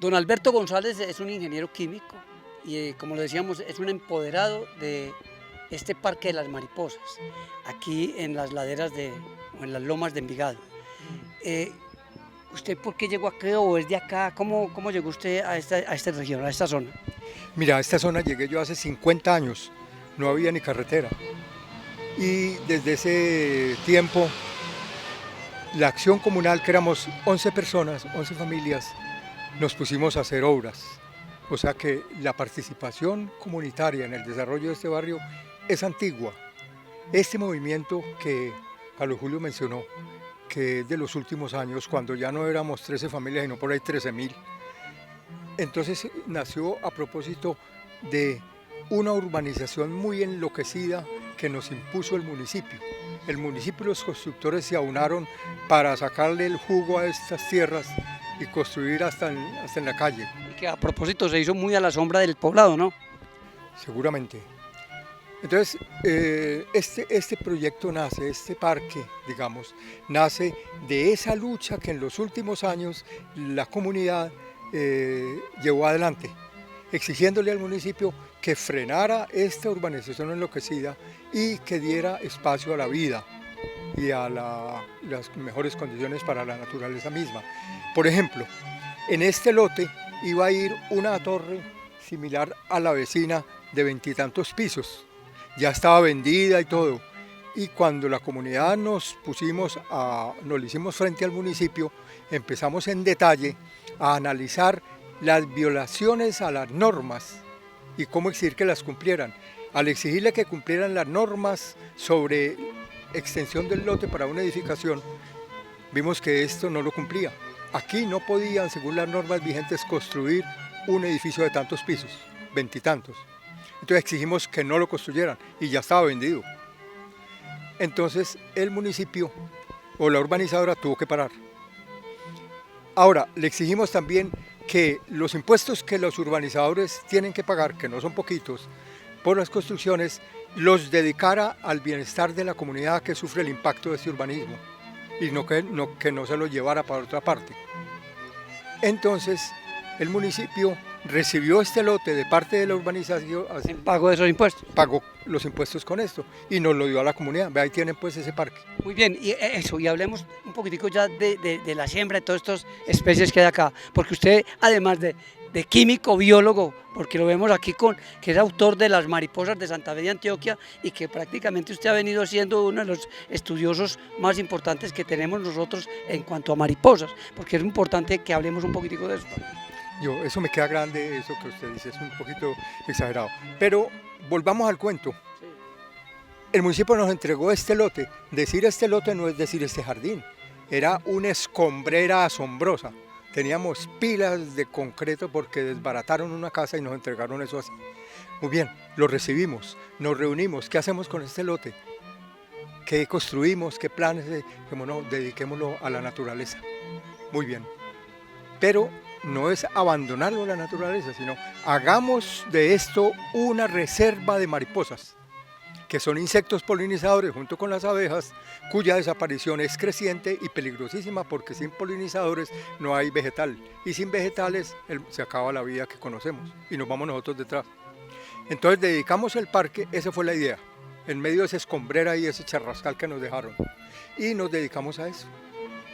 Don Alberto González es un ingeniero químico y como lo decíamos es un empoderado de este Parque de las Mariposas, aquí en las laderas o en las lomas de Envigado. ¿Usted por qué llegó acá o es de acá? ¿Cómo llegó usted a esta región, a esta zona? Mira, a esta zona llegué yo hace 50 años, no había ni carretera. Y desde ese tiempo, la acción comunal, que éramos 11 personas, 11 familias, nos pusimos a hacer obras. O sea que la participación comunitaria en el desarrollo de este barrio es antigua. Este movimiento que Carlos Julio mencionó, que es de los últimos años, cuando ya no éramos 13 familias, sino por ahí 13.000, entonces nació a propósito de una urbanización muy enloquecida que nos impuso el municipio. El municipio y los constructores se aunaron para sacarle el jugo a estas tierras y construir hasta en la calle. Y que a propósito se hizo muy a la sombra del poblado, ¿no? Seguramente. Entonces, este proyecto nace, este parque, digamos, nace de esa lucha que en los últimos años la comunidad llevó adelante, exigiéndole al municipio que frenara esta urbanización enloquecida y que diera espacio a la vida y a las mejores condiciones para la naturaleza misma. Por ejemplo, en este lote iba a ir una torre similar a la vecina de 20 y tantos pisos. Ya estaba vendida y todo. Y cuando la comunidad nos le hicimos frente al municipio, empezamos en detalle a analizar las violaciones a las normas y cómo exigir que las cumplieran. Al exigirle que cumplieran las normas sobre extensión del lote para una edificación, vimos que esto no lo cumplía. Aquí no podían, según las normas vigentes, construir un edificio de tantos pisos, 20 y tantos. Entonces exigimos que no lo construyeran y ya estaba vendido. Entonces el municipio o la urbanizadora tuvo que parar. Ahora, le exigimos también que los impuestos que los urbanizadores tienen que pagar, que no son poquitos, por las construcciones, los dedicara al bienestar de la comunidad que sufre el impacto de este urbanismo y que no se lo llevara para otra parte. Entonces, el municipio recibió este lote de parte de la urbanización, En pago de esos impuestos. pagó los impuestos con esto y nos lo dio a la comunidad. Ve, ahí tienen pues ese parque. Muy bien, y hablemos un poquitico ya de la siembra de todas estas especies que hay acá, porque usted, además de químico, biólogo, porque lo vemos aquí que es autor de las mariposas de Santa Fe de Antioquia y que prácticamente usted ha venido siendo uno de los estudiosos más importantes que tenemos nosotros en cuanto a mariposas, porque es importante que hablemos un poquitico de esto. Eso me queda grande, eso que usted dice, es un poquito exagerado. Pero volvamos al cuento. El municipio nos entregó este lote. Decir este lote no es decir este jardín. Era una escombrera asombrosa. Teníamos pilas de concreto porque desbarataron una casa y nos entregaron eso así. Muy bien, lo recibimos, nos reunimos. ¿Qué hacemos con este lote? ¿Qué construimos? ¿Qué planes? No, dediquémoslo a la naturaleza. Muy bien. Pero no es abandonarlo a la naturaleza, sino hagamos de esto una reserva de mariposas, que son insectos polinizadores junto con las abejas, cuya desaparición es creciente y peligrosísima porque sin polinizadores no hay vegetal y sin vegetales se acaba la vida que conocemos y nos vamos nosotros detrás. Entonces dedicamos el parque, esa fue la idea, en medio de esa escombrera y ese charrascal que nos dejaron y nos dedicamos a eso.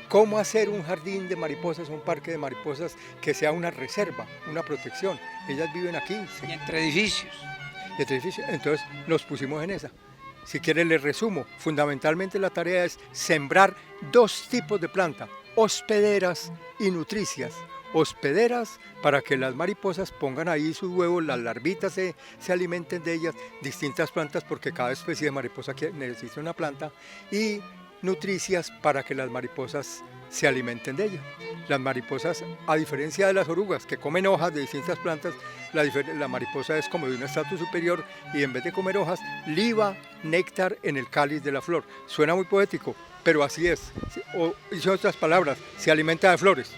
¿Cómo hacer un jardín de mariposas, un parque de mariposas que sea una reserva, una protección? Ellas viven aquí. Y entre edificios. Entonces nos pusimos en esa. Si quieren les resumo, fundamentalmente la tarea es sembrar dos tipos de planta, hospederas y nutricias. Hospederas para que las mariposas pongan ahí sus huevos, las larvitas se alimenten de ellas, distintas plantas porque cada especie de mariposa necesita una planta, y nutricias para que las mariposas se alimenten de ella. Las mariposas, a diferencia de las orugas que comen hojas de distintas plantas, la mariposa es como de un estatus superior y en vez de comer hojas, liba néctar en el cáliz de la flor. Suena muy poético, pero así es. O en otras palabras, se alimenta de flores.